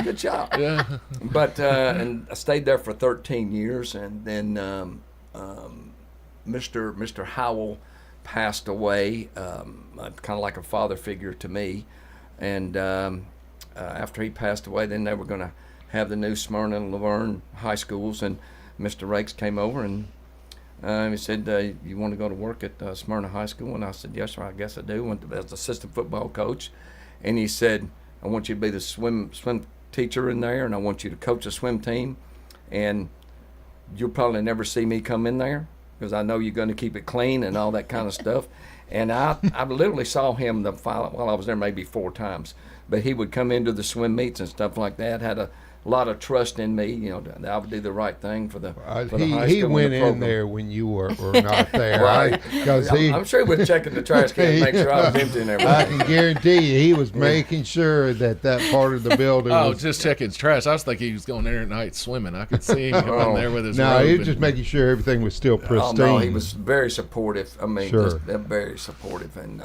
Good job. Yeah. But and I stayed there for 13 years, and then Mr. Howell passed away, kind of like a father figure to me. And after he passed away, then they were going to have the new Smyrna and Laverne high schools, and Mr. Rakes came over and he said, you want to go to work at Smyrna High School? And I said, yes, sir, I guess I do. Went as assistant football coach. And he said, I want you to be the swim teacher in there, and I want you to coach a swim team. And you'll probably never see me come in there because I know you're going to keep it clean and all that kind of stuff. And I literally saw him while I was there maybe 4 times. But he would come into the swim meets and stuff like that, had a lot of trust in me, that I would do the right thing for the high school. He went in there when you were not there. Right. I'm sure he was checking the trash can to make sure I was empty and everything. I can guarantee you he was making sure that part of the building was... just checking his trash. I was thinking he was going there at night swimming. I could see him coming there with his robe. No, he was just making sure everything was still pristine. Oh, no, he was very supportive. I mean, sure. just very supportive. And,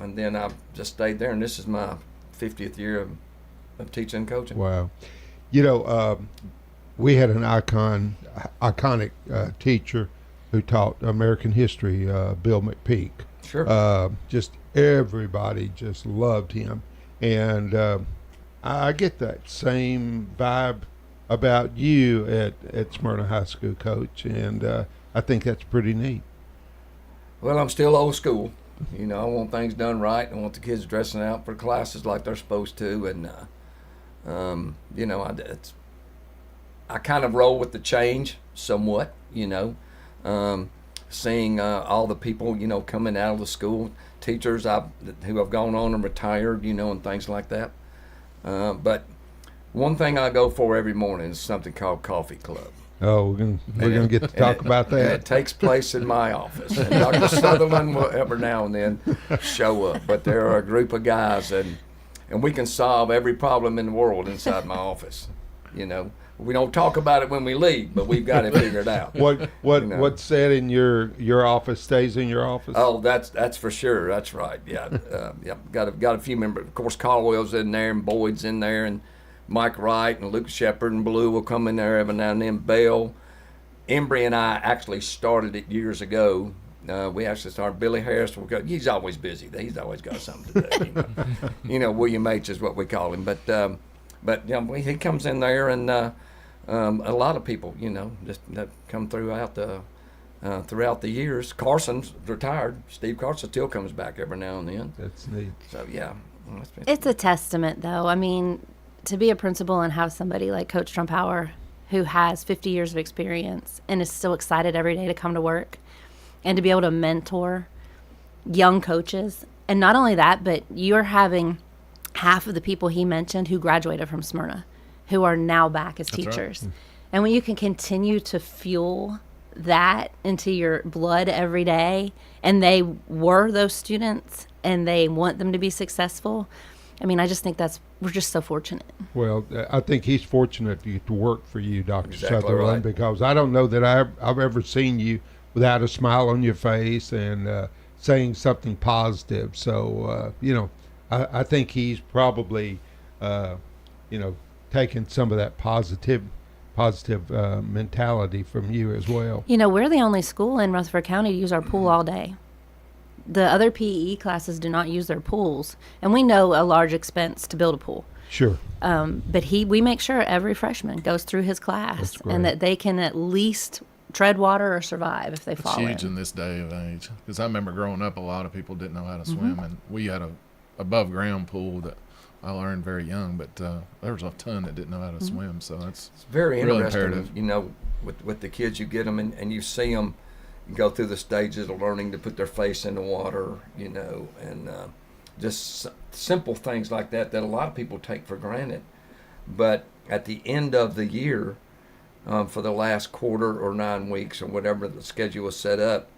and then I just stayed there, and this is my 50th year of teaching and coaching. Wow. We had an iconic teacher who taught American history, Bill McPeak. Sure. Just everybody just loved him. And I get that same vibe about you at Smyrna High School, Coach, and I think that's pretty neat. Well, I'm still old school. I want things done right. I want the kids dressing out for classes like they're supposed to, and I kind of roll with the change somewhat, seeing all the people, coming out of the school, teachers who have gone on and retired, and things like that. But one thing I go for every morning is something called Coffee Club. Oh, we're gonna get to talk about that. It takes place in my office, and Dr. Sutherland will every now and then show up. But there are a group of guys, and we can solve every problem in the world inside my office. We don't talk about it when we leave, but we've got it figured out. What's said in your office stays in your office? Oh, that's for sure. That's right. Yeah, Got a few members. Of course, Caldwell's in there, and Boyd's in there, and Mike Wright and Luke Shepard and Blue will come in there every now and then. Bell, Embry, and I actually started it years ago. We actually started. Billy Harris. He's always busy. He's always got something to do. William H. is what we call him. But he comes in there, and a lot of people, just that come throughout the years. Carson's retired. Steve Carson still comes back every now and then. That's neat. So yeah, it's a testament, though. I mean, to be a principal and have somebody like Coach Trumpower who has 50 years of experience and is still excited every day to come to work and to be able to mentor young coaches. And not only that, but you're having half of the people he mentioned who graduated from Smyrna who are now back as teachers. Right. And when you can continue to fuel that into your blood every day, and they were those students and they want them to be successful, I mean, I just think we're just so fortunate. Well, I think he's fortunate to get to work for you, Dr. Exactly Sutherland, right. Because I don't know that I've ever seen you without a smile on your face and saying something positive. So, I think he's probably, taking some of that positive mentality from you as well. We're the only school in Rutherford County to use our pool all day. The other PE classes do not use their pools, and we know a large expense to build a pool. Sure. But we make sure every freshman goes through his class and that they can at least tread water or survive if they fall in. It's huge in this day of age, because I remember growing up, a lot of people didn't know how to swim, and we had a above ground pool that I learned very young, but there was a ton that didn't know how to swim, so it's very interesting. Imperative. With the kids, you get them and you see them go through the stages of learning to put their face in the water, and just simple things like that a lot of people take for granted. But at the end of the year, for the last quarter or 9 weeks or whatever the schedule was set up,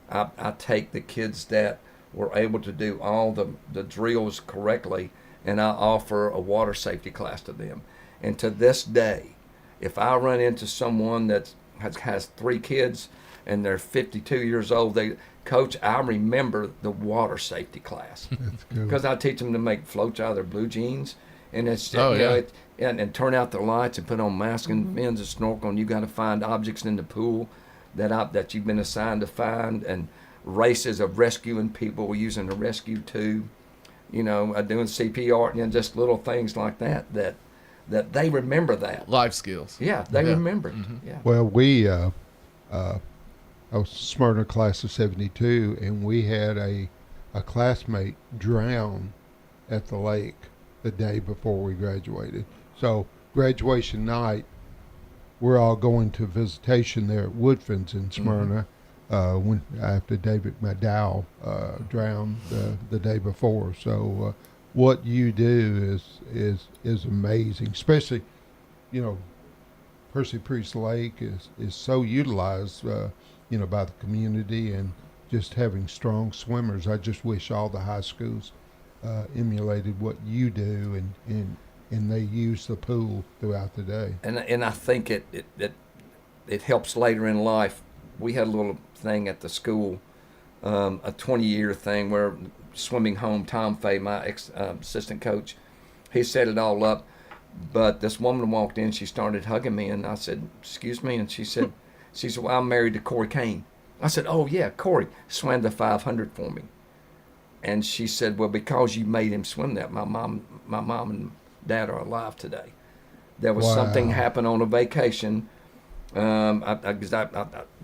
I take the kids that were able to do all the drills correctly, and I offer a water safety class to them. And to this day, if I run into someone that has 3 kids and they're 52 years old. Coach, I remember the water safety class because I teach them to make floats out of their blue jeans, and it's and turn out the lights and put on masks and fins and snorkel. And you got to find objects in the pool that you've been assigned to find, and races of rescuing people using a rescue tube, doing CPR, and just little things like that they remember that. Life skills. Yeah, they remember it. Yeah. Well, I was Smyrna class of 72, and we had a classmate drown at the lake the day before we graduated. So graduation night, we're all going to visitation there at Woodfin's in Smyrna. After David McDowell drowned the day before. So what you do is amazing, especially, Percy Priest Lake is so utilized, by the community, and just having strong swimmers. I just wish all the high schools emulated what you do, and they use the pool throughout the day. And I think it helps later in life. We had a little thing at the school, a 20-year thing where swimming home, Tom Fay, my assistant coach, he set it all up. But this woman walked in, she started hugging me, and I said, "Excuse me," and she said, "Well, I'm married to Corey Kane." I said, "Oh yeah, Corey swam the 500 for me." And she said, "Well, because you made him swim that, my mom and dad are alive today. There was something happened on a vacation. I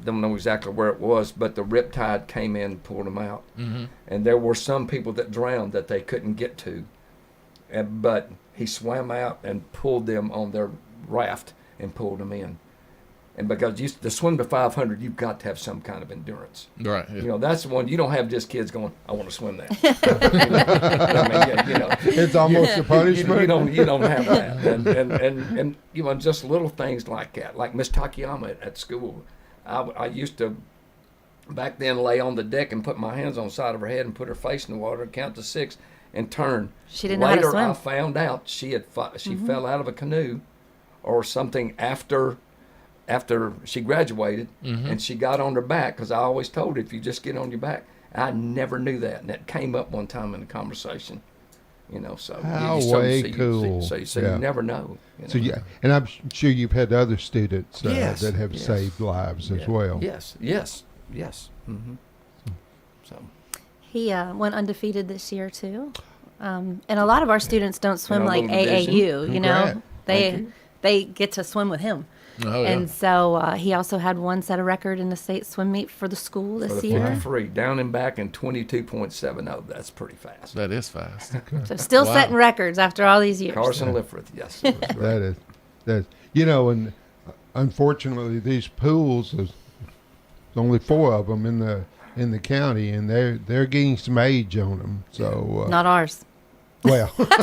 don't know exactly where it was, but the riptide came in and pulled them out. And there were some people that drowned that they couldn't get to, but he swam out and pulled them on their raft and pulled them in. And because to swim to 500, you've got to have some kind of endurance. Right. Yeah. That's the one. You don't have just kids going, "I want to swim that." It's almost a punishment. You don't have that. And just little things like that. Like Miss Takayama at school, I used to back then lay on the deck and put my hands on the side of her head and put her face in the water and count to 6 and turn. She didn't know how to swim. Later, I found out she fell out of a canoe or something after she graduated, and she got on her back, because I always told her, if you just get on your back. I never knew that, and it came up one time in the conversation, so. Cool. So you never know. So and I'm sure you've had other students that have saved lives as well. Yes. Mm-hmm. So. He went undefeated this year too, and a lot of our students don't swim like AAU. They get to swim with him. Oh, yeah. And so he also had one set a record in the state swim meet for the school this year. 53, down and back in 22.70. That's pretty fast. That is fast. So still setting records after all these years. Carson Lifrith, yes. That is, and unfortunately these pools, there's only 4 of them in the county, and they're getting some age on them. So not ours. Well, okay.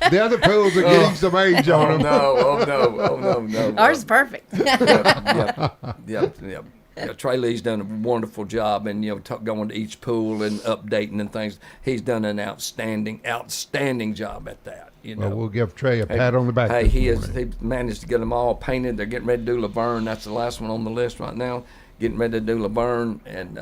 The other pools are getting some age on them. Oh no. Ours is perfect. Yep. Trey Lee's done a wonderful job, and going to each pool and updating and things. He's done an outstanding job at that. Well, we'll give Trey a pat on the back. Hey, he managed to get them all painted. They're getting ready to do Laverne. That's the last one on the list right now. Getting ready to do Laverne and.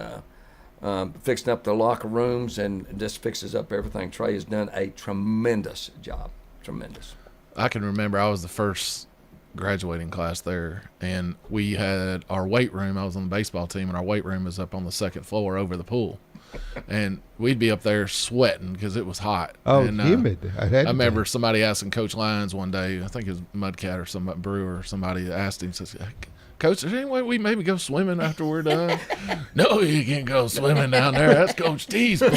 Fixing up the locker rooms and just fixes up everything. Trey has done a tremendous job. Tremendous. I can remember I was the first graduating class there, and we had our weight room. I was on the baseball team, and our weight room was up on the 2nd floor over the pool. And we'd be up there sweating because it was hot. Oh, and, humid. I remember somebody asking Coach Lyons one day, I think it was Mudcat or some brewer, somebody asked him, says, "Coach, is there any way we maybe go swimming after we're done?" "No, you can't go swimming down there. That's Coach T's pool."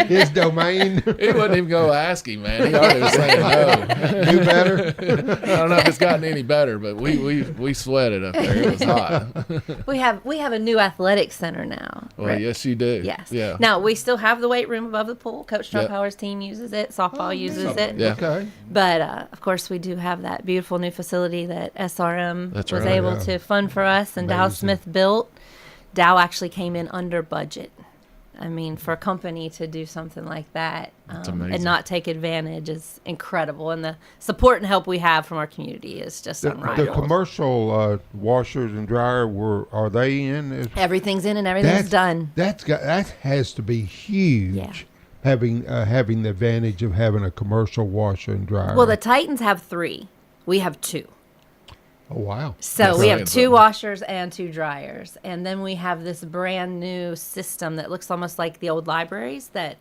His domain. He wouldn't even go ask him, man. He already was saying no. Do better. I don't know if it's gotten any better, but we sweated up there. It was hot. We have a new athletic center now. Well, Rick. yes, you do. Yes. Yeah. Now we still have the weight room above the pool. Coach Trump Power's team uses it. Softball uses it. Yeah. Okay. But of course, we do have that beautiful new facility that SRM That's was right, able to fund for us, and Dow Amazing. Smith built. Dow actually came in under budget, I mean, for a company to do something like that That's and amazing. not take advantage is incredible. And the support and help we have from our community is just The unrivaled. commercial washers and dryer are they in? Everything's in and everything's done. That has to be huge. Yeah. Having the advantage of having a commercial washer and dryer. Well, the Titans have 3. We have 2. Oh wow. So That's we have saying 2 something. washers and 2 dryers. And then we have this brand new system that looks almost like the old libraries that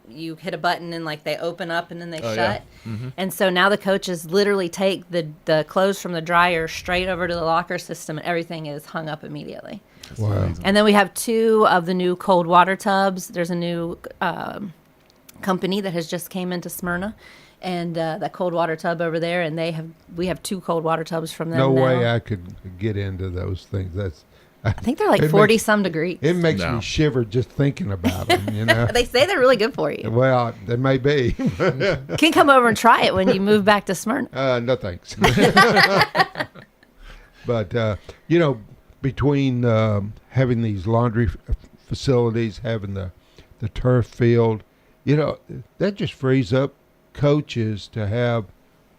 you hit a button and like they open up and then they Oh, shut. yeah. And so now the coaches literally take the clothes from the dryer straight over to the locker system and everything is hung up immediately. That's Wow. amazing. And then we have 2 of the new cold water tubs. There's a new company that has just came into Smyrna, and that cold water tub over there. And we have 2 cold water tubs from them. No now. way I could get into those things. I think they're like It 40 makes- some degrees. It makes No. me shiver just thinking about them. You know. They say they're really good for you. Well, they may be. Can come over and try it when you move back to Smyrna. No thanks. But between having these laundry facilities, having the turf field, that just frees up coaches to have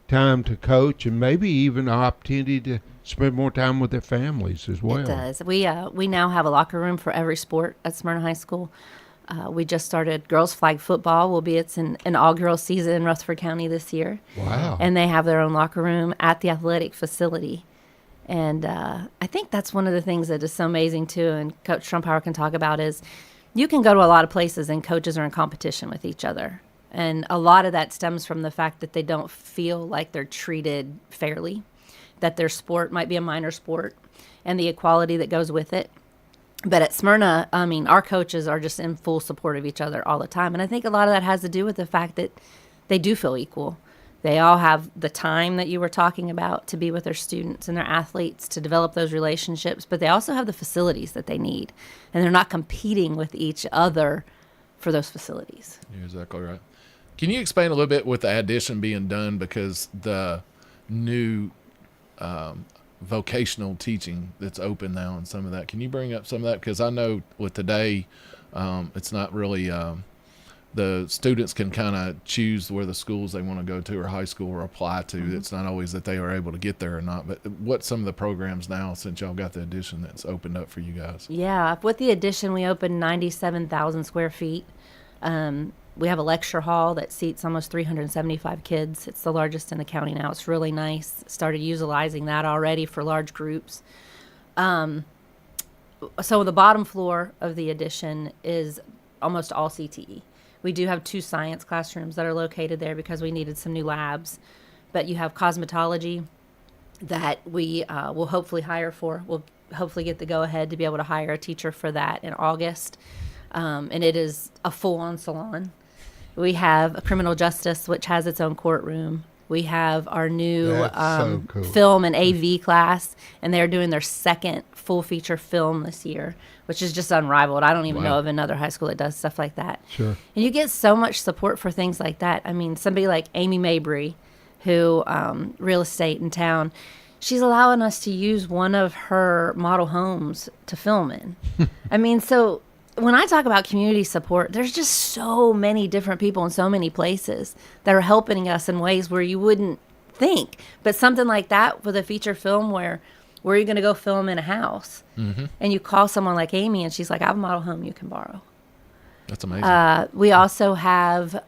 time to coach and maybe even an opportunity to spend more time with their families as well. It does. We now have a locker room for every sport at Smyrna High School. We just started girls flag football. It's an all-girls season in Rutherford County this year. Wow. And they have their own locker room at the athletic facility. And I think that's one of the things that is so amazing, too, and Coach Trumpauer can talk about is you can go to a lot of places and coaches are in competition with each other. And a lot of that stems from the fact that they don't feel like they're treated fairly, that their sport might be a minor sport, and the equality that goes with it. But at Smyrna, I mean, our coaches are just in full support of each other all the time. And I think a lot of that has to do with the fact that they do feel equal. They all have the time that you were talking about to be with their students and their athletes to develop those relationships, but they also have the facilities that they need. And they're not competing with each other for those facilities. You're exactly right. Can you explain a little bit with the addition being done, because the new vocational teaching that's open now and some of that? Can you bring up some of that? Because I know with today, it's not really the students can kind of choose where the schools they want to go to or high school or apply to. Mm-hmm. It's not always that they are able to get there or not. But what's some of the programs now since y'all got the addition that's opened up for you guys? Yeah, with the addition, we opened 97,000 square feet. We have a lecture hall that seats almost 375 kids. It's the largest in the county now. It's really nice. Started utilizing that already for large groups. So the bottom floor of the addition is almost all CTE. We do have 2 science classrooms that are located there because we needed some new labs. But you have cosmetology that we will hopefully hire for. We'll hopefully get the go-ahead to be able to hire a teacher for that in August. And it is a full-on salon. We have a criminal justice, which has its own courtroom. We have our new That's so cool. film and AV class, and they're doing their second full-feature film this year, which is just unrivaled. I don't even know of another high school that does stuff like that. Sure. And you get so much support for things like that. I mean, somebody like Amy Mabry, who real estate in town, she's allowing us to use one of her model homes to film in. I mean, so when I talk about community support, there's just so many different people in so many places that are helping us in ways where you wouldn't think. But something like that with a feature film where are you going to go film in a house? Mm-hmm. And you call someone like Amy and she's like, I have a model home you can borrow. That's amazing. We also have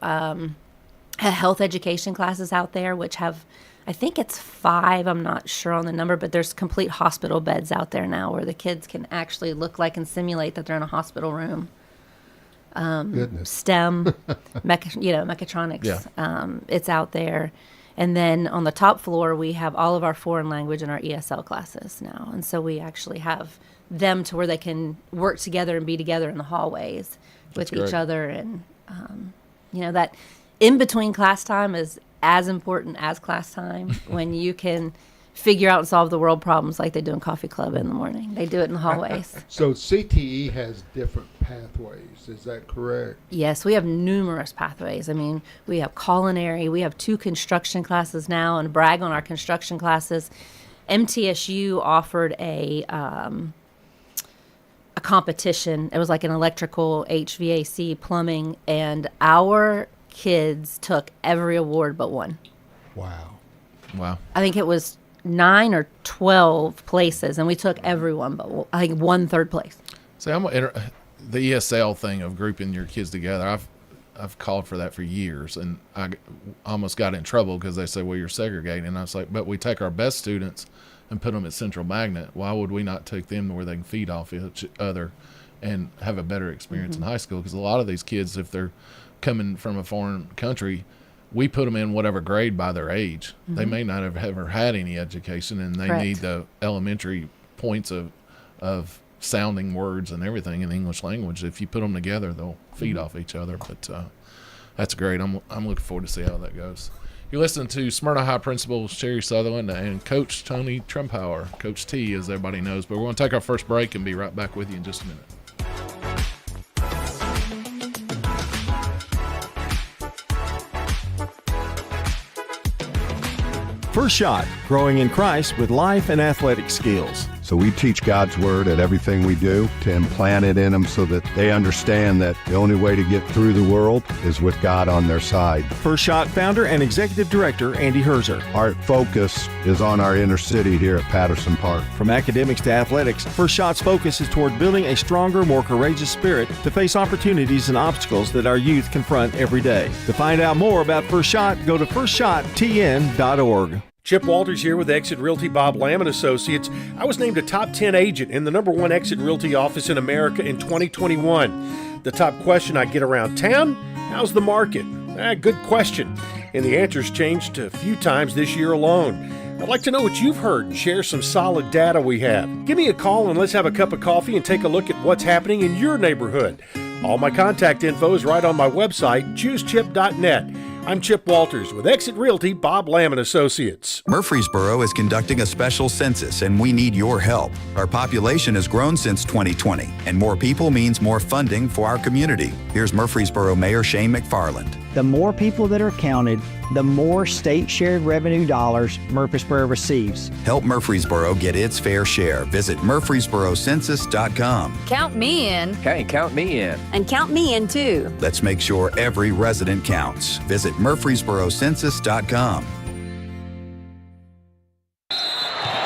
health education classes out there, which have, I think it's 5, I'm not sure on the number, but there's complete hospital beds out there now where the kids can actually look like and simulate that they're in a hospital room. Goodness. STEM, mechatronics, Yeah. it's out there. And then on the top floor, we have all of our foreign language and our ESL classes now. And so we actually have them to where they can work together and be together in the hallways with That's each great. other. And, that in between class time is as important as class time when you can figure out and solve the world problems like they do in Coffee Club in the morning. They do it in the hallways. So CTE has different pathways. Is that correct? Yes, we have numerous pathways. I mean, we have culinary. We have 2 construction classes now, and brag on our construction classes. MTSU offered a competition. It was like an electrical, HVAC, plumbing, and our kids took every award but one. Wow. I think it was 9 or 12 places, and we took everyone but I think 1 third place. See, the ESL thing of grouping your kids together, I've called for that for years, and I almost got in trouble because they said, well, you're segregating. And I was like, but we take our best students and put them at Central Magnet. Why would we not take them where they can feed off each other and have a better experience in high school? Because a lot of these kids, if they're coming from a foreign country, we put them in whatever grade by their age. They may not have ever had any education, and they need the elementary points of sounding words and everything in the English language. If you put them together, they'll feed off each other. But that's great. I'm looking forward to see how that goes. You're listening to Smyrna High Principal Sherry Sutherland and Coach Tony Trumpauer, Coach T, as everybody knows. But we're going to take our first break and be right back with you in just a minute. First Shot, growing in Christ with life and athletic skills. So we teach God's Word at everything we do to implant it in them so that they understand that the only way to get through the world is with God on their side. First Shot founder and executive director Andy Herzer. Our focus is on our inner city here at Patterson Park. From academics to athletics, First Shot's focus is toward building a stronger, more courageous spirit to face opportunities and obstacles that our youth confront every day. To find out more about First Shot, go to firstshottn.org. Chip Walters here with Exit Realty Bob Lamb & Associates. I was named a top 10 agent in the #1 Exit Realty office in America in 2021. The top question I get around town, how's the market? Good question. And the answer's changed a few times this year alone. I'd like to know what you've heard and share some solid data we have. Give me a call and let's have a cup of coffee and take a look at what's happening in your neighborhood. All my contact info is right on my website, choosechip.net. I'm Chip Walters with Exit Realty Bob Lamb & Associates. Murfreesboro is conducting a special census, and we need your help. Our population has grown since 2020, and more people means more funding for our community. Here's Murfreesboro Mayor Shane McFarland. The more people that are counted, the more state shared revenue dollars Murfreesboro receives. Help Murfreesboro get its fair share. Visit murfreesborocensus.com. Count me in. Hey, count me in. And count me in too. Let's make sure every resident counts. Visit murfreesborocensus.com.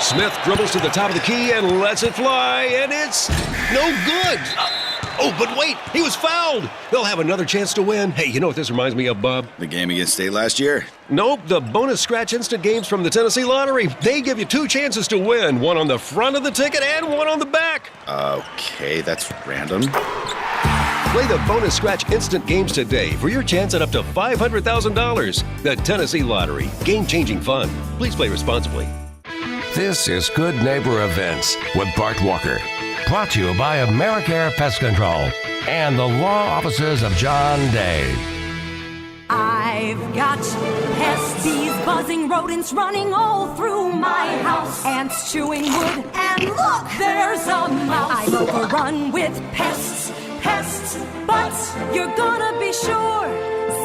Smith dribbles to the top of the key and lets it fly, and it's no good. Oh, but wait, he was fouled. They'll have another chance to win. Hey, you know what this reminds me of, Bub? The game against State last year? Nope, the bonus scratch instant games from the Tennessee Lottery. They give you 2 chances to win, one on the front of the ticket and one on the back. Okay, that's random. Play the bonus scratch instant games today for your chance at up to $500,000. The Tennessee Lottery. Game-changing fun. Please play responsibly. This is Good Neighbor Events with Bart Walker. Brought to you by AmeriCare Pest Control and the law offices of John Day. I've got pests, bees, buzzing, rodents running all through my house. Ants chewing wood, and look, there's a mouse. I'm overrun with pests, but you're gonna be sure,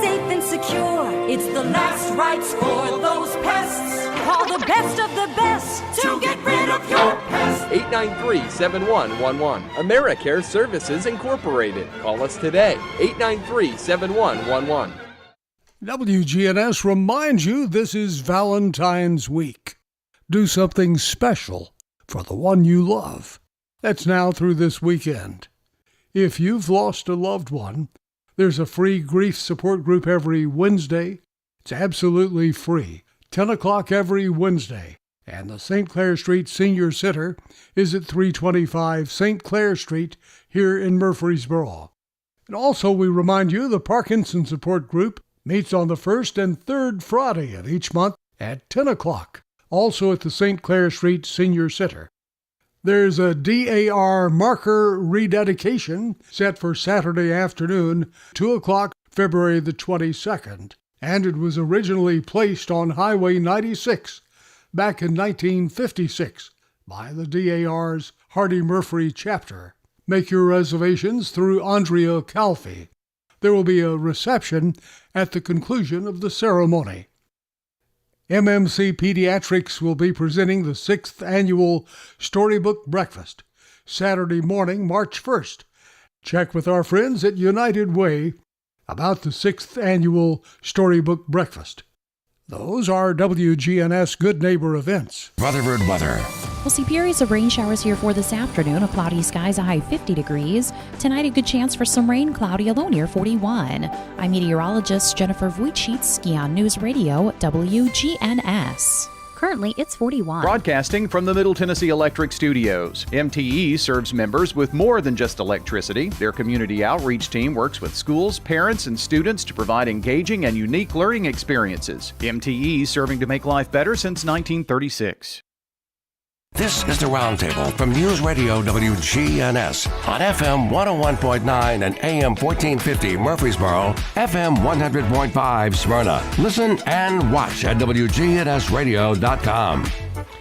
safe and secure. It's the last rites for those pests. Call the best of the best to get rid of your pests. 893-7111. AmeriCare Services Incorporated. Call us today. 893-7111. WGNS reminds you this is Valentine's Week. Do something special for the one you love. That's now through this weekend. If you've lost a loved one, there's a free grief support group every Wednesday. It's absolutely free. 10 o'clock every Wednesday. And the St. Clair Street Senior Center is at 325 St. Clair Street here in Murfreesboro. And also we remind you the Parkinson Support Group meets on the first and third Friday of each month at 10 o'clock, also at the St. Clair Street Senior Center. There's a DAR marker rededication set for Saturday afternoon, 2 o'clock, February the 22nd. And it was originally placed on Highway 96 back in 1956 by the DAR's Hardy Murphy chapter. Make your reservations through Andrea Calfee. There will be a reception at the conclusion of the ceremony. MMC Pediatrics will be presenting the 6th annual Storybook Breakfast, Saturday morning, March 1st. Check with our friends at United Way about the 6th annual Storybook Breakfast. Those are WGNS Good Neighbor events. Rutherford weather. We'll see periods of rain showers here for this afternoon. A cloudy skies, a high 50 degrees. Tonight, a good chance for some rain, cloudy, a low near 41. I'm meteorologist Jennifer Vujicic on News Radio WGNS. Currently, it's 41. Broadcasting from the Middle Tennessee Electric Studios. MTE serves members with more than just electricity. Their community outreach team works with schools, parents, and students to provide engaging and unique learning experiences. MTE serving to make life better since 1936. This is the Roundtable from News Radio WGNS on FM 101.9 and AM 1450 Murfreesboro, FM 100.5 Smyrna. Listen and watch at wgnsradio.com.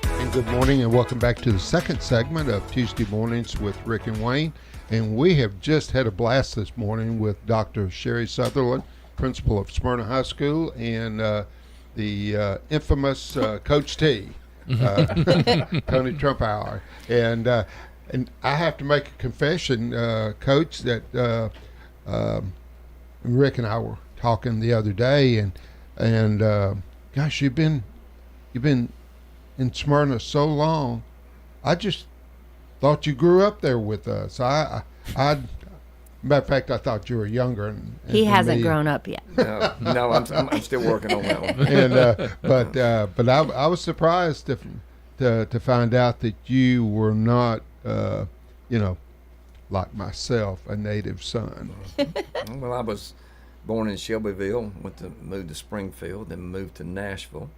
And good morning and welcome back to the second segment of Tuesday Mornings with Rick and Wayne. And we have just had a blast this morning with Dr. Sherry Sutherland, principal of Smyrna High School, and the infamous Coach T. Tony Trumpauer, and I have to make a confession, Coach, that Rick and I were talking the other day, and gosh, you've been in Smyrna so long. I just thought you grew up there with us. Matter of fact, I thought you were younger. He hasn't grown up yet. No, I'm still working on that one. And but I was surprised to find out that you were not, like myself, a native son. Well, I was born in Shelbyville, moved to Springfield, then moved to Nashville,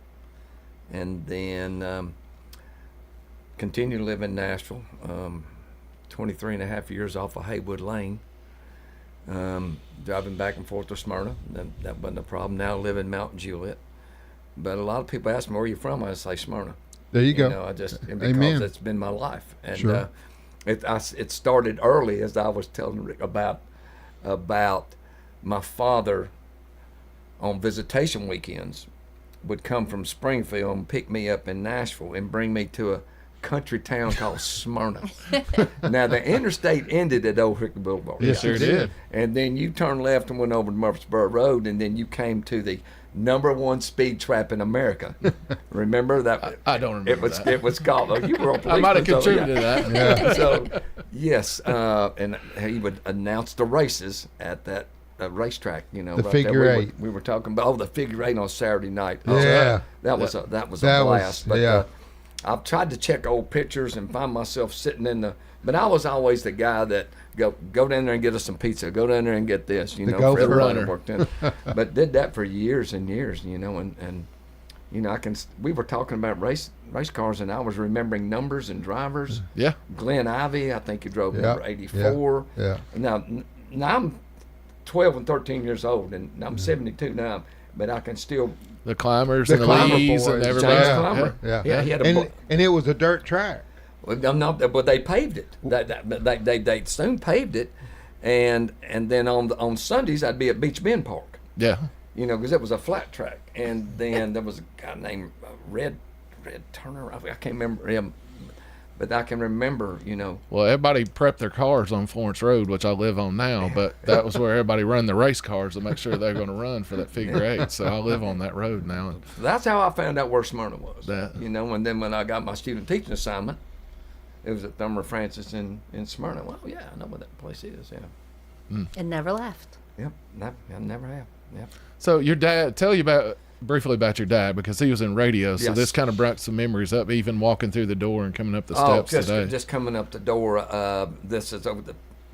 and then continued to live in Nashville. 23 and a half years off of Haywood Lane. Driving back and forth to Smyrna, that wasn't a problem. Now I live in Mount Juliet, but a lot of people ask me, where are you from? I say Smyrna. There you go. Because Amen. it's been my life, and sure. It started early, as I was telling Rick about my father on visitation weekends would come from Springfield and pick me up in Nashville and bring me to a country town called Smyrna. Now the interstate ended at Old Hickory Boulevard. Yes, sure did. And then you turned left and went over to Murfreesboro Road, and then you came to the #1 speed trap in America. Remember that? I don't remember that. It was called. Oh, you were a I might have contributed to that. Yeah. So yes, and he would announce the races at that racetrack. The right figure there. eight. We were talking about the figure eight on Saturday night. Yeah. That was a blast. But, yeah. I've tried to check old pictures and find myself sitting but I was always the guy that go down there and get us some pizza, go down there and get this, The for everybody runner. worked in. But did that for years and years, and we were talking about race cars, and I was remembering numbers and drivers. Yeah. Glenn Ivey, I think he drove Yep. number 84. Yeah. Now I'm 12 and 13 years old, and I'm 72 now, but I can still. The climbers The and the climber leads and boys. everybody. James Yeah. Climber. Yeah. He had and it was a dirt track. But they paved it. They soon paved it, and then on Sundays I'd be at Beach Bend Park. Yeah. Because it was a flat track, and then there was a guy named Red Turner. I can't remember him, but I can remember. Well, everybody prepped their cars on Florence Road, which I live on now, but that was where everybody run the race cars to make sure they're going to run for that figure eight. So I live on that road now. And that's how I found out where Smyrna was. That. And then when I got my student teaching assignment, it was at Thurman Francis in Smyrna. Well, yeah, I know what that place is. Yeah. And never left. Yep. I never have. Yep. So your dad, tell you briefly about your dad, because he was in radio. So Yes. this kind of brought some memories up, even walking through the door and coming up the steps today. Just coming up the door. This is a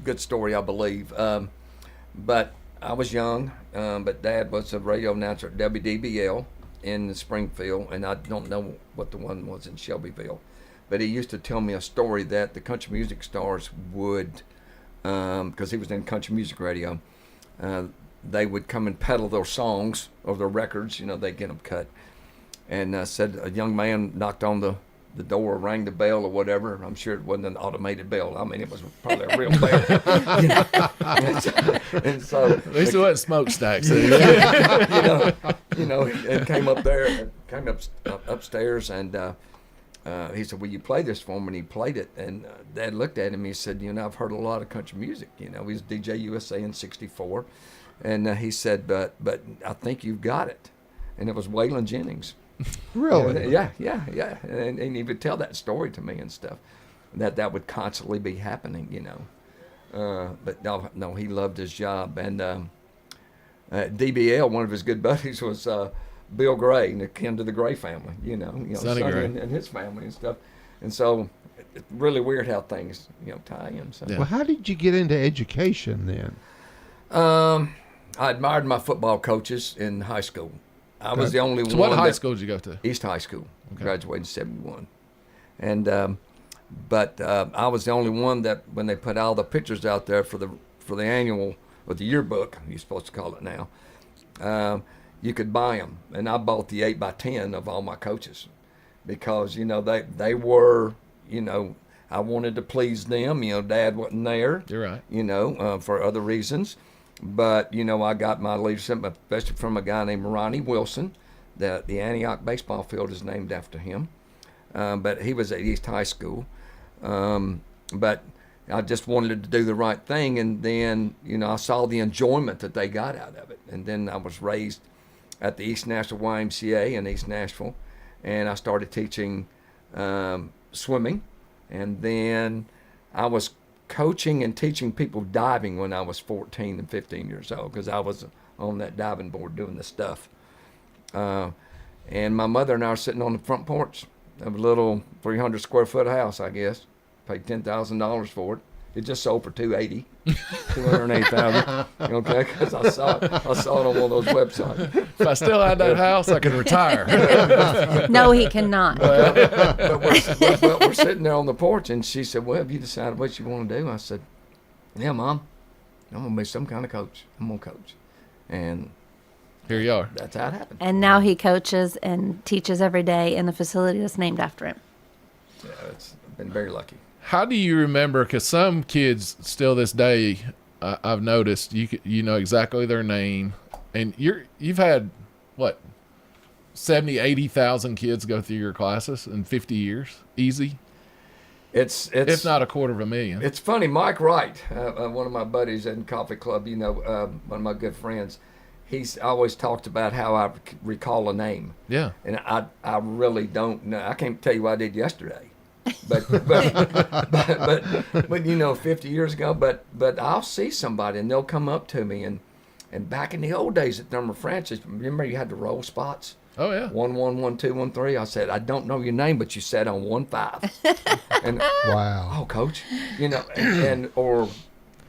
good story, I believe. But I was young, but Dad was a radio announcer at WDBL in Springfield, and I don't know what the one was in Shelbyville. But he used to tell me a story that the country music stars would, because he was in country music radio, they would come and peddle their songs or their records. They'd get them cut. And said a young man knocked on the door, rang the bell or whatever. I'm sure it wasn't an automated bell. I mean, it was probably a real bell. and so At least it wasn't smokestacks. it came up there, came upstairs, and he said, will you play this for me? And he played it. And Dad looked at him. He said, I've heard a lot of country music. He was DJ USA in '64. And he said, but I think you've got it. And it was Waylon Jennings. Really? Yeah. And he would tell that story to me and stuff. That would constantly be happening, But no, he loved his job. And DBL, one of his good buddies was Bill Gray, and akin to the Gray family, Sonny Gray. and his family and stuff. And so it's really weird how things, tie in. So. Yeah. Well, how did you get into education then? I admired my football coaches in high school. I was the only one. So what high school did you go to? East High School. Okay. Graduated in '71. And but I was the only one that when they put all the pictures out there for the annual or the yearbook, you're supposed to call it now, you could buy them. And I bought the 8x10 of all my coaches because they were I wanted to please them. Dad wasn't there. You're right. For other reasons. But, I got my leadership, especially from a guy named Ronnie Wilson. The Antioch baseball field is named after him. But he was at East High School. But I just wanted to do the right thing. And then, I saw the enjoyment that they got out of it. And then I was raised at the East Nashville YMCA in East Nashville. And I started teaching swimming. And then I was coaching and teaching people diving when I was 14 and 15 years old because I was on that diving board doing the stuff. And my mother and I were sitting on the front porch of a little 300 square foot house, I guess. Paid $10,000 for it. It just sold for $280,000. Okay, because I saw it on one of those websites. If I still had that house, I could retire. No, he cannot. But we're sitting there on the porch, and she said, well, have you decided what you want to do? I said, yeah, Mom, I'm going to be some kind of coach. I'm going to coach. And here you are. That's how it happened. And now he coaches and teaches every day in the facility that's named after him. Yeah, I've been very lucky. How do you remember? Because some kids still this day, I've noticed you know exactly their name, and you've had what 70,000, 80,000 kids go through your classes in 50 years, easy. It's if not 250,000. It's funny, Mike Wright, one of my buddies in Coffee Club, one of my good friends. He's always talked about how I recall a name. Yeah, and I really don't know. I can't tell you what I did yesterday. But 50 years ago, but I'll see somebody and they'll come up to me and back in the old days at Thermal Francis, remember you had the roll spots? Oh yeah. 1 1 1 2 1 3. I said, I don't know your name, but you sat on 1 5. And wow. Oh, coach, and or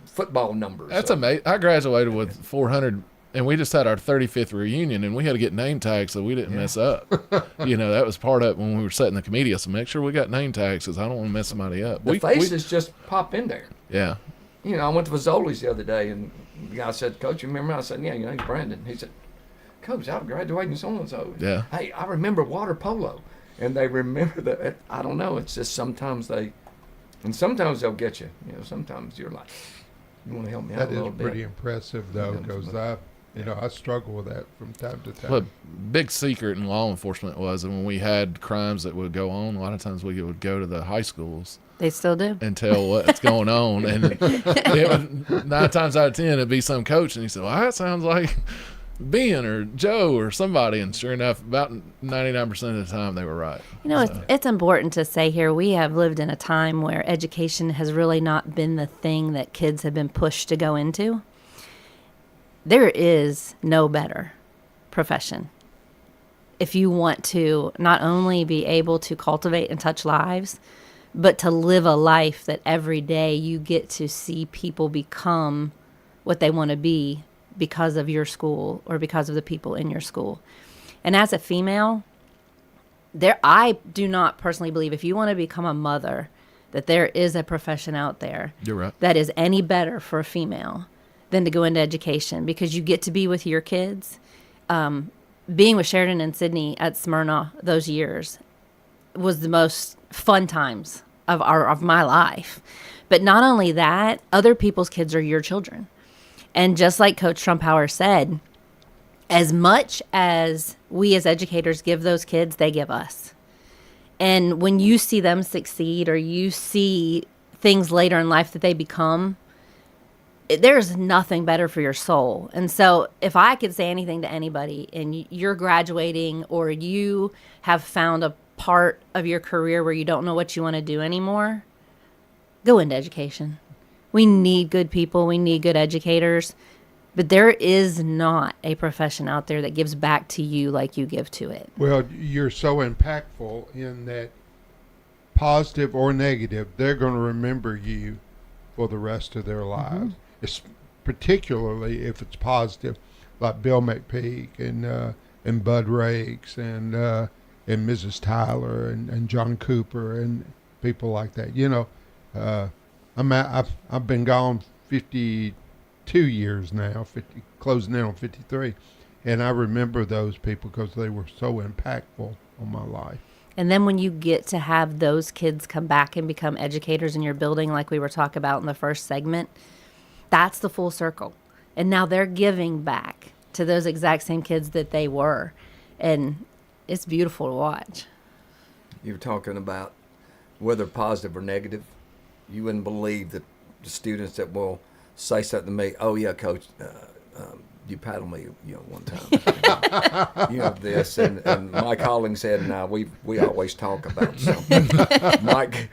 football numbers. That's amazing. I graduated with 400. And we just had our 35th reunion, and we had to get name tags so we didn't mess up. That was part of it when we were setting the committee. I said, make sure we got name tags because I don't want to mess somebody up. The faces just pop in there. Yeah. I went to Fazoli's the other day, and the guy said, Coach, you remember? I said, yeah, your name's Brandon. He said, Coach, I graduated in so-and-so. Yeah. Hey, I remember water polo. And they remember that. I don't know. It's just sometimes sometimes they'll get you. Sometimes you're like, you want to help me out a little bit. That is pretty impressive, though, because I struggle with that from time to time. Well, big secret in law enforcement was when we had crimes that would go on, a lot of times we would go to the high schools. They still do. And tell what's going on. And 9 times out of 10, it'd be some coach. And he said, well, that sounds like Ben or Joe or somebody. And sure enough, about 99% of the time, they were right. It's important to say here, we have lived in a time where education has really not been the thing that kids have been pushed to go into. There is no better profession if you want to not only be able to cultivate and touch lives, but to live a life that every day you get to see people become what they want to be because of your school or because of the people in your school. And as a female, I do not personally believe if you want to become a mother that there is a profession out there You're right. that is any better for a female than to go into education, because you get to be with your kids. Being with Sheridan and Sydney at Smyrna those years was the most fun times of my life. But not only that, other people's kids are your children. And just like Coach Trumpower said, as much as we as educators give those kids, they give us. And when you see them succeed or you see things later in life that they become, there's nothing better for your soul. And so if I could say anything to anybody and you're graduating or you have found a part of your career where you don't know what you want to do anymore, go into education. We need good people. We need good educators. But there is not a profession out there that gives back to you like you give to it. Well, you're so impactful in that, positive or negative, they're going to remember you for the rest of their lives. It's particularly if it's positive, like Bill McPeak and Bud Rakes and Mrs. Tyler and John Cooper and people like that. You know, I've been gone 52 years now, closing in on 53, and I remember those people because they were so impactful on my life. And then when you get to have those kids come back and become educators in your building, like we were talking about in the first segment, that's the full circle. And now they're giving back to those exact same kids that they were. And it's beautiful to watch. You were talking about whether positive or negative. You wouldn't believe that the students that will say something to me, oh, yeah, Coach, you paddled me, one time. This. And Mike Hollingshead and I, we always talk about something. Mike,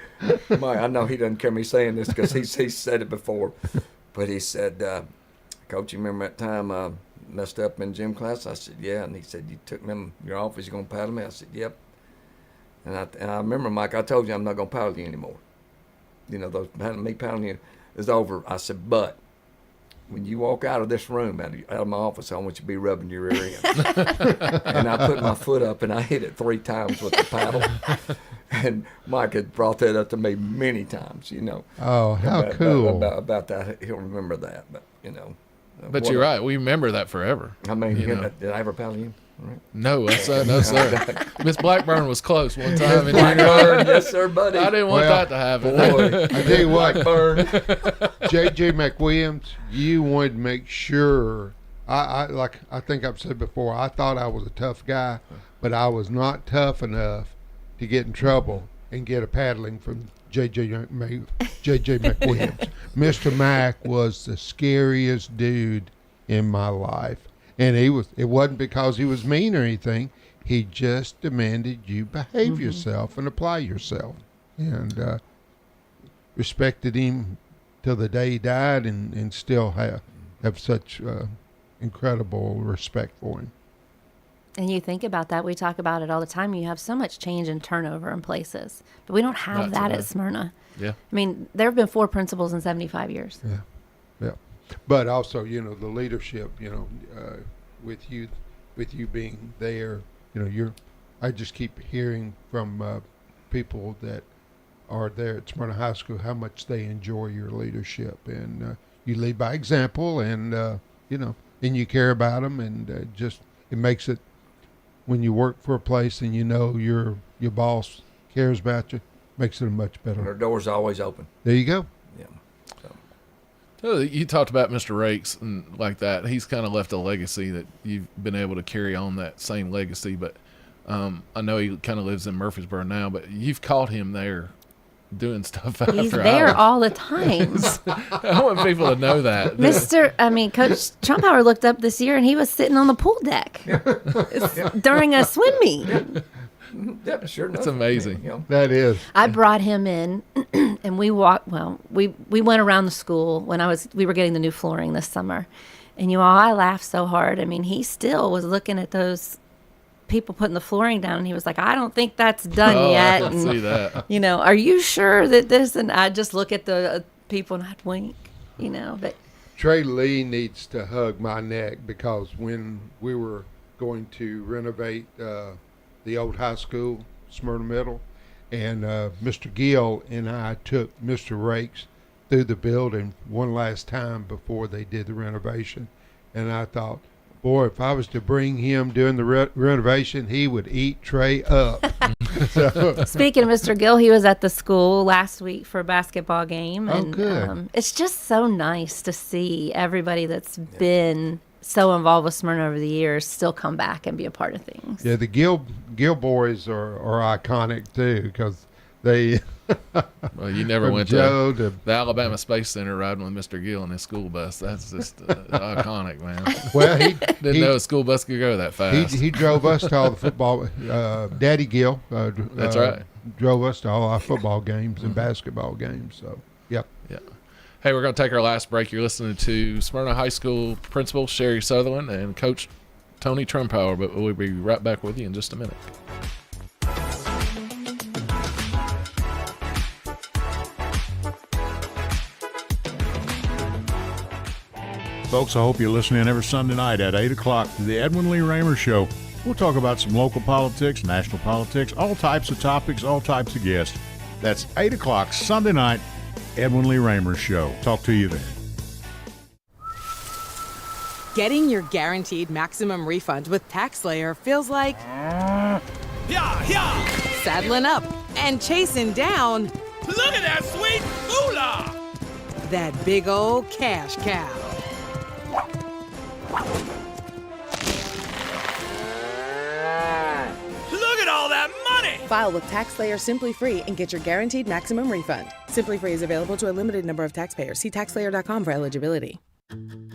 I know he doesn't care me saying this because he's said it before. But he said, Coach, you remember that time I messed up in gym class? I said, yeah. And he said, you took me in your office, you going to paddle me? I said, yep. And I remember, Mike, I told you I'm not going to paddle you anymore. Me paddling you is over. I said, but when you walk out of this room, out of my office, I want you to be rubbing your rear end. And I put my foot up and I hit it 3 times with the paddle. And Mike had brought that up to me many times, Oh, how cool. About that. He'll remember that, but, But you're right. We remember that forever. I mean, did I ever paddle you? Right. No, no, sir. Miss Blackburn was close one time. In Blackburn, yes, sir, buddy. I didn't want that to happen. Boy, I tell you what, J.J. McWilliams, you wanted to make sure. I think I've said before, I thought I was a tough guy, but I was not tough enough to get in trouble and get a paddling from J.J. McWilliams. Mr. Mack was the scariest dude in my life. And it wasn't because he was mean or anything. He just demanded you behave yourself and apply yourself. And respected him till the day he died and still have such incredible respect for him. And you think about that. We talk about it all the time. You have so much change and turnover in places. But we don't have that at Smyrna. Yeah. I mean, there have been 4 principals in 75 years. Yeah. Yeah. But also, the leadership, with you being there, I just keep hearing from people that are there at Smyrna High School how much they enjoy your leadership, and you lead by example, and and you care about them, and it makes it, when you work for a place and your boss cares about you, makes it a much better. Our door's always open. There you go. Yeah. So you talked about Mr. Rakes and like that. He's kind of left a legacy that you've been able to carry on that same legacy. But I know he kind of lives in Murfreesboro now, but you've caught him there doing stuff after hours. He's there all the time. I want people to know that. Coach Trumpauer looked up this year and he was sitting on the pool deck during a swim meet. Yeah, sure. It's amazing. That is. I brought him in, and we walked. Well, we went around the school when we were getting the new flooring this summer, and I laughed so hard. I mean, he still was looking at those people putting the flooring down, and he was like, "I don't think that's done yet." I can see that. Are you sure that this? And I just look at the people and I'd wink. But Trey Lee needs to hug my neck because when we were going to renovate the old high school, Smyrna Middle, and Mr. Gill and I took Mr. Rakes through the building one last time before they did the renovation, and I thought, boy, if I was to bring him during the renovation, he would eat Trey up. Speaking of Mr. Gill, he was at the school last week for a basketball game, and good. It's just so nice to see everybody that's been so involved with Smyrna over the years still come back and be a part of things. Yeah, the Gill boys are iconic too, because they. Well, you never went Joe to the Alabama Space Center riding with Mr. Gill in his school bus. That's just iconic, man. Well, he didn't know a school bus could go that fast. He drove us to all the football. Daddy Gill. That's right. Drove us to all our football games and basketball games. So, yep. Yeah. Hey, we're going to take our last break. You're listening to Smyrna High School Principal Sherry Sutherland and Coach Tony Trumpower, but we'll be right back with you in just a minute. Folks, I hope you're listening every Sunday night at 8 o'clock to the Edwin Lee Raymer Show. We'll talk about some local politics, national politics, all types of topics, all types of guests. That's 8 o'clock Sunday night, Edwin Lee Raymer Show. Talk to you then. Getting your guaranteed maximum refund with TaxSlayer feels like saddling up and chasing down. Look at that sweet moolah! That big old cash cow. Look at all that money! File with TaxSlayer Simply Free and get your guaranteed maximum refund. Simply Free is available to a limited number of taxpayers. See TaxSlayer.com for eligibility.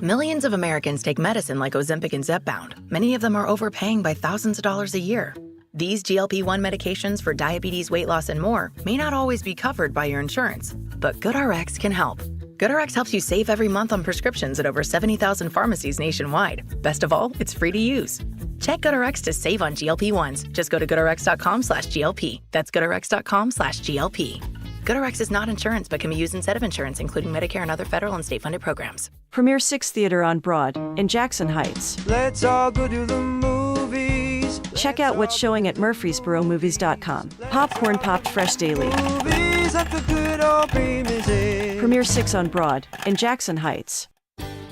Millions of Americans take medicine like Ozempic and Zepbound. Many of them are overpaying by thousands of dollars a year. These GLP-1 medications for diabetes, weight loss, and more may not always be covered by your insurance, but GoodRx can help. GoodRx helps you save every month on prescriptions at over 70,000 pharmacies nationwide. Best of all, it's free to use. Check GoodRx to save on GLP-1s. Just go to goodrx.com/GLP. That's goodrx.com/GLP. GoodRx is not insurance but can be used instead of insurance, including Medicare and other federal and state-funded programs. Premier 6 Theater on Broad in Jackson Heights. Let's all go to the movies. Check out what's showing at murfreesboromovies.com. Popcorn popped fresh daily. Movies at the good old premises. Premier 6 on Broad in Jackson Heights.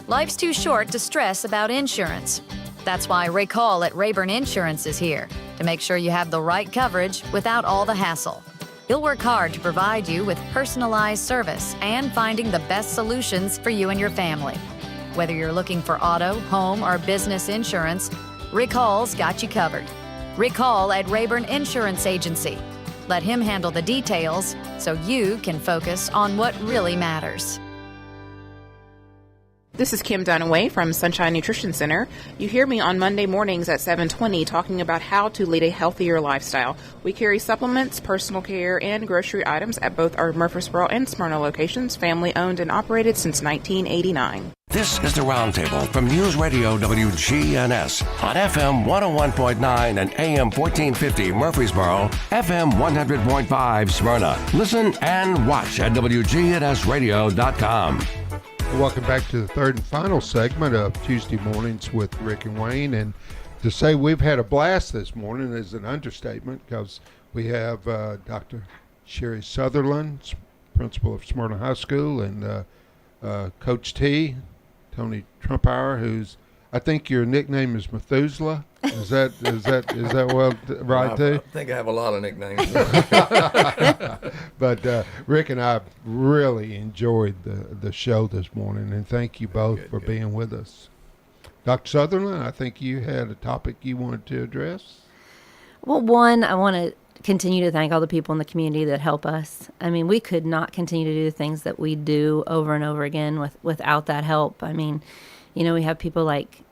Life's too short to stress about insurance. That's why Rick Hall at Rayburn Insurance is here to make sure you have the right coverage without all the hassle. He'll work hard to provide you with personalized service and finding the best solutions for you and your family. Whether you're looking for auto, home, or business insurance, Rick Hall's got you covered. Rick Hall at Rayburn Insurance Agency. Let him handle the details so you can focus on what really matters. This is Kim Dunaway from Sunshine Nutrition Center. You hear me on Monday mornings at 7:20 talking about how to lead a healthier lifestyle. We carry supplements, personal care, and grocery items at both our Murfreesboro and Smyrna locations, family owned and operated since 1989. This is the Roundtable from News Radio WGNS on FM 101.9 and AM 1450 Murfreesboro, FM 100.5 Smyrna. Listen and watch at wgnsradio.com. Welcome back to the third and final segment of Tuesday Mornings with Rick and Wayne. And to say we've had a blast this morning is an understatement, because we have Dr. Sherry Sutherland, principal of Smyrna High School, and Coach T, Tony Trumpower, who's, I think your nickname is Methuselah. Is that well right too? I think I have a lot of nicknames. But Rick and I really enjoyed the show this morning, and thank you both for being with us. Dr. Sutherland, I think you had a topic you wanted to address. Well, one, I want to continue to thank all the people in the community that help us. I mean, we could not continue to do the things that we do over and over again without that help. I mean, you know, we have people like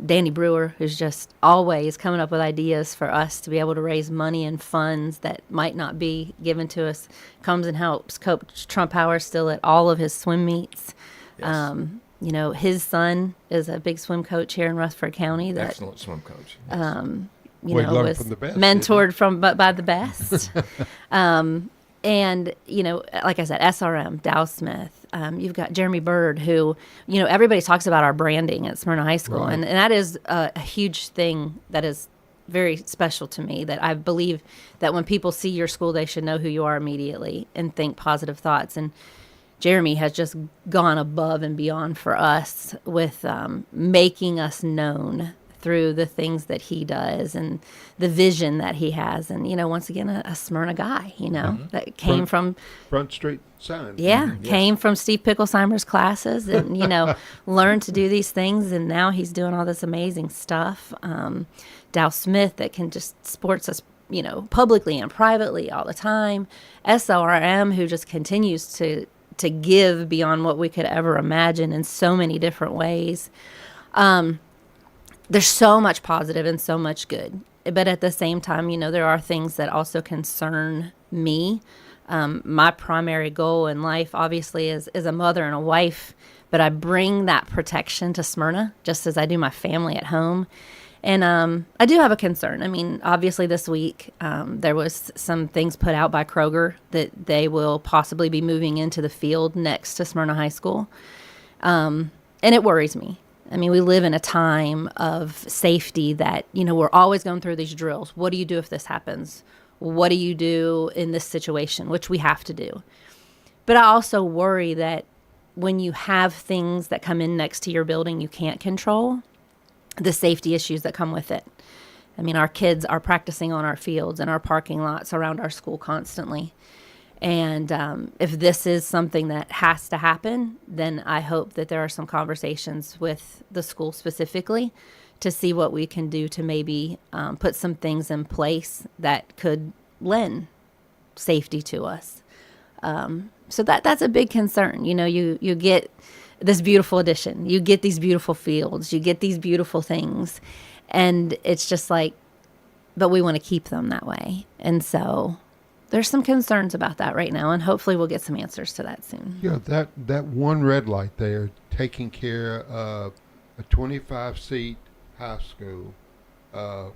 Danny Brewer, who's just always coming up with ideas for us to be able to raise money and funds that might not be given to us. Comes and helps Coach Trumpower still at all of his swim meets. Yes. You know, his son is a big swim coach here in Rutherford County. That, excellent swim coach. Yes. You we know, learned was from the best, mentored by the best. And, you know, like I said, SRM, Dow Smith. You've got Jeremy Bird, who, you know, everybody talks about our branding at Smyrna High School. Right. And that is a huge thing that is very special to me, that I believe that when people see your school, they should know who you are immediately and think positive thoughts. And Jeremy has just gone above and beyond for us with making us known through the things that he does and the vision that he has. And, once again, a Smyrna guy, that came from Front Street sign. Yeah, came from Steve Picklesheimer's classes and, learned to do these things. And now he's doing all this amazing stuff. Dow Smith that can just sports us, publicly and privately all the time. SLRM, who just continues to give beyond what we could ever imagine in so many different ways. There's so much positive and so much good. But at the same time, there are things that also concern me. My primary goal in life, obviously, is a mother and a wife, but I bring that protection to Smyrna, just as I do my family at home. And I do have a concern. I mean, obviously this week there was some things put out by Kroger that they will possibly be moving into the field next to Smyrna High School. And it worries me. I mean, we live in a time of safety that, we're always going through these drills. What do you do if this happens? What do you do in this situation, which we have to do? But I also worry that when you have things that come in next to your building you can't control, the safety issues that come with it. I mean, our kids are practicing on our fields and our parking lots around our school constantly. And if this is something that has to happen, then I hope that there are some conversations with the school specifically to see what we can do to maybe put some things in place that could lend safety to us. So that's a big concern. You get this beautiful addition. You get these beautiful fields. You get these beautiful things. And it's just like, but we want to keep them that way. And so there's some concerns about that right now. And hopefully we'll get some answers to that soon. Yeah, that one red light there, taking care of a 25-seat high school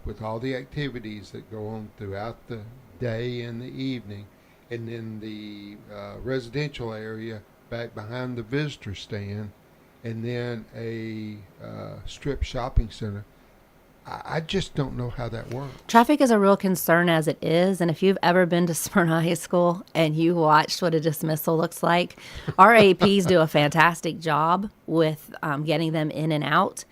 with all the activities that go on throughout the day and the evening. And then the residential area back behind the visitor stand, and then a strip shopping center. I just don't know how that works. Traffic is a real concern as it is, and if you've ever been to Smyrna High School and you watched what a dismissal looks like, our APs do a fantastic job with getting them in and out.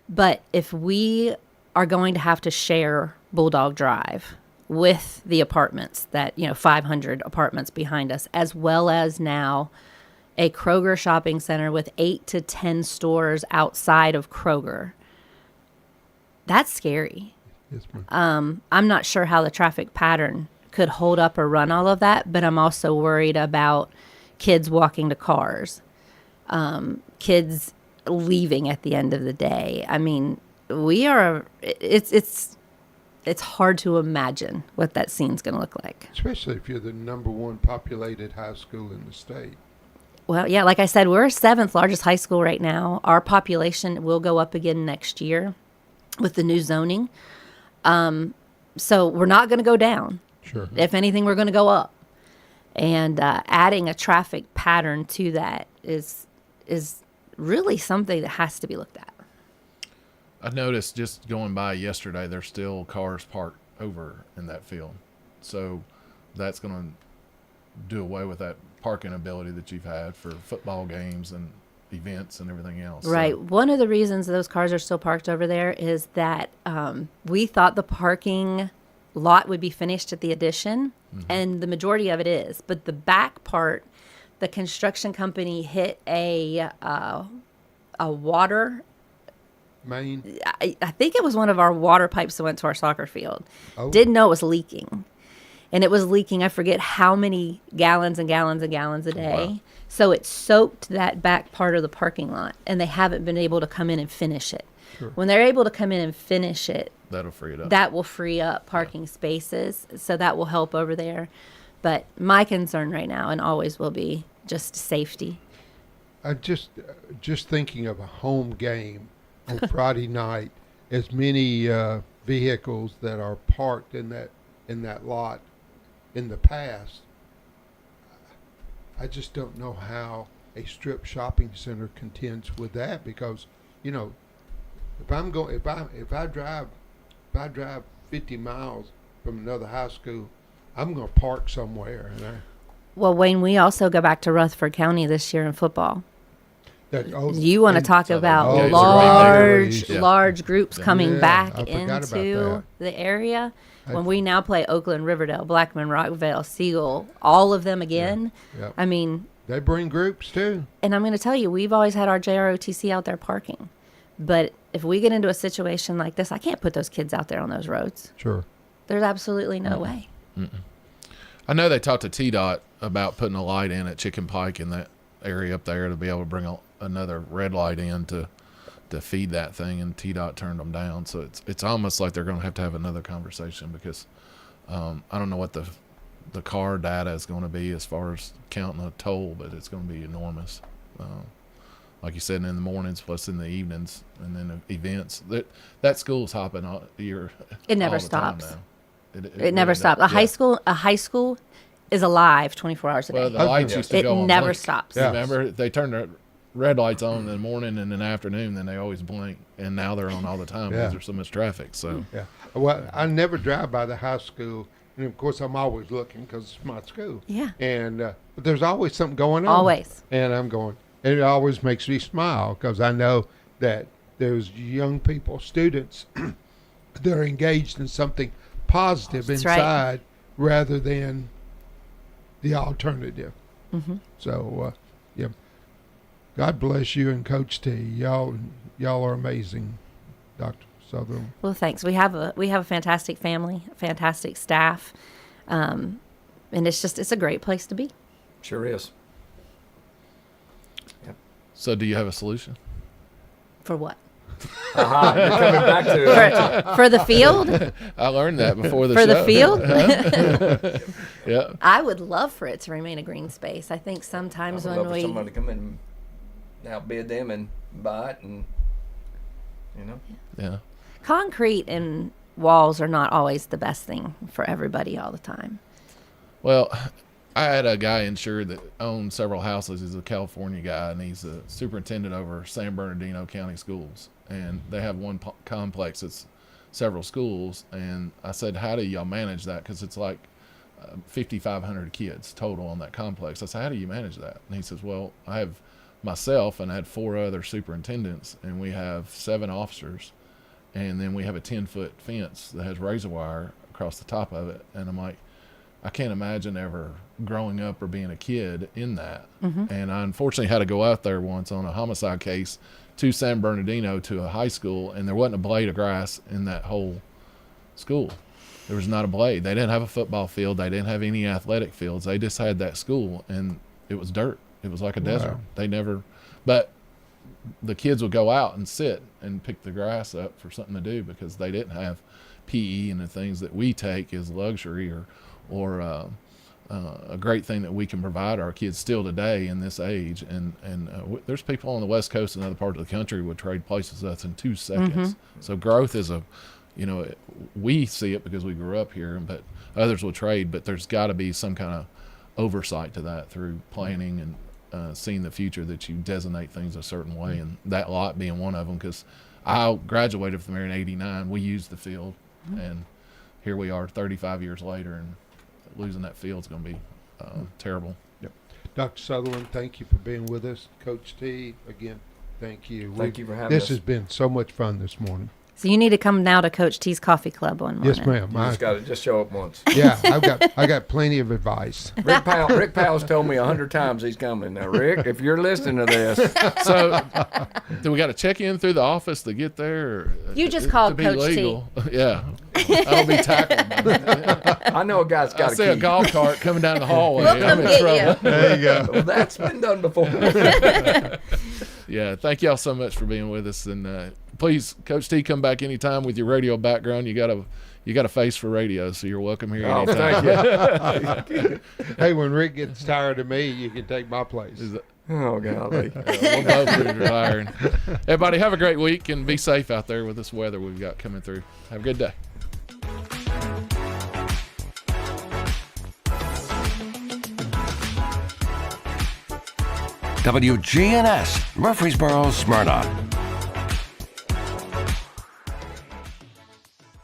But if we are going to have to share Bulldog Drive with the apartments that, 500 apartments behind us, as well as now a Kroger shopping center with 8 to 10 stores outside of Kroger, that's scary. Yes, ma'am. I'm not sure how the traffic pattern could hold up or run all of that, but I'm also worried about kids walking to cars, kids leaving at the end of the day. I mean, it's hard to imagine what that scene's going to look like. Especially if you're the number one populated high school in the state. Well, yeah, like I said, we're 7th largest high school right now. Our population will go up again next year with the new zoning. So we're not going to go down. Sure. If anything, we're going to go up. And adding a traffic pattern to that is really something that has to be looked at. I noticed just going by yesterday, there's still cars parked over in that field. So that's going to do away with that parking ability that you've had for football games and events and everything else. Right. So, one of the reasons those cars are still parked over there is that we thought the parking lot would be finished at the addition, and the majority of it is. But the back part, the construction company hit a water main. I think it was one of our water pipes that went to our soccer field. Oh. Didn't know it was leaking. And it was leaking, I forget how many gallons and gallons and gallons a day. Wow. So it soaked that back part of the parking lot, and they haven't been able to come in and finish it. Sure. When they're able to come in and finish it, that'll free it up. that will free up parking spaces. So that will help over there. But my concern right now, and always will be, just safety. I just thinking of a home game on Friday night, as many vehicles that are parked in that lot in the past. I just don't know how a strip shopping center contends with that, because if I drive 50 miles from another high school, I'm going to park somewhere. Well, Wayne, we also go back to Rutherford County this year in football. You want to talk about large groups coming back into the area. When we now play Oakland, Riverdale, Blackman, Rockvale, Siegel, all of them again, I mean... They bring groups, too. And I'm going to tell you, we've always had our JROTC out there parking. But if we get into a situation like this, I can't put those kids out there on those roads. Sure. There's absolutely no way. I know they talked to TDOT about putting a light in at Chicken Pike in that area up there to be able to bring another red light in to feed that thing, and TDOT turned them down. So it's almost like they're going to have another conversation because I don't know what the car data is going to be as far as counting a toll, but it's going to be enormous. Like you said, in the mornings plus in the evenings, and then the events. That school's hopping all year. It never stops. It never stops. A high school is alive 24 hours a day. Well, the lights used to go on. It never stops. Yeah. Remember, they turned the red lights on in the morning and in the afternoon, then they always blink, and now they're on all the time because there's so much traffic. So well, I never drive by the high school, and of course I'm always looking because it's my school. Yeah. And but there's always something going on. Always. And I'm going, and it always makes me smile because I know that there's young people, students, that are engaged in something positive inside rather than the alternative. So, God bless you and Coach T. Y'all are amazing, Dr. Sutherland. Well, thanks. We have a fantastic family, fantastic staff, and it's a great place to be. Sure is. Yep. So, do you have a solution? For what? You're coming back to for the field. I learned that before the show. For the field. Yeah. I would love for it to remain a green space. I think sometimes when we somebody to come in and outbid them and buy it, and Yeah. Concrete and walls are not always the best thing for everybody all the time. Well, I had a guy insured that owned several houses. He's a California guy, and he's a superintendent over San Bernardino County Schools. And they have one complex that's several schools. And I said, how do y'all manage that? Because it's like 5,500 kids total on that complex. I said, how do you manage that? And he says, well, I have myself and I had 4 other superintendents, and we have 7 officers. And then we have a 10-foot fence that has razor wire across the top of it. And I'm like, I can't imagine ever growing up or being a kid in that. And I unfortunately had to go out there once on a homicide case to San Bernardino to a high school, and there wasn't a blade of grass in that whole school. There was not a blade. They didn't have a football field. They didn't have any athletic fields. They just had that school, and it was dirt. It was like a desert. They never, but the kids would go out and sit and pick the grass up for something to do because they didn't have PE and the things that we take as luxury or a great thing that we can provide our kids still today in this age. And there's people on the West Coast and other parts of the country would trade places with us in 2 seconds. So growth is we see it because we grew up here, but others will trade, but there's got to be some kind of oversight to that through planning and seeing the future, that you designate things a certain way, and that lot being one of them, because I graduated from there in '89. We used the field, and here we are 35 years later, and losing that field is going to be terrible. Yep. Dr. Sutherland, thank you for being with us. Coach T, again, thank you. Thank you for having us. This has been so much fun this morning. So you need to come now to Coach T's Coffee Club one morning. Yes, ma'am. You just got to just show up once. Yeah, I got plenty of advice. Rick Powell's told me 100 times he's coming. Now, Rick, if you're listening to this, so do we got to check in through the office to get there? Or, you just called to Coach be legal? Yeah, I'll be tackled. I know a guy's got. I see a golf cart coming down the hallway. We'll come get you. There you go. Well, that's been done before. Yeah, thank y'all so much for being with us, and please, Coach T, come back anytime with your radio background. You got a face for radio, so you're welcome here anytime. Thank you. Hey, when Rick gets tired of me, you can take my place. Oh, golly. We'll both be retiring. Everybody, have a great week, and be safe out there with this weather we've got coming through. Have a good day. WGNS, Murfreesboro, Smyrna.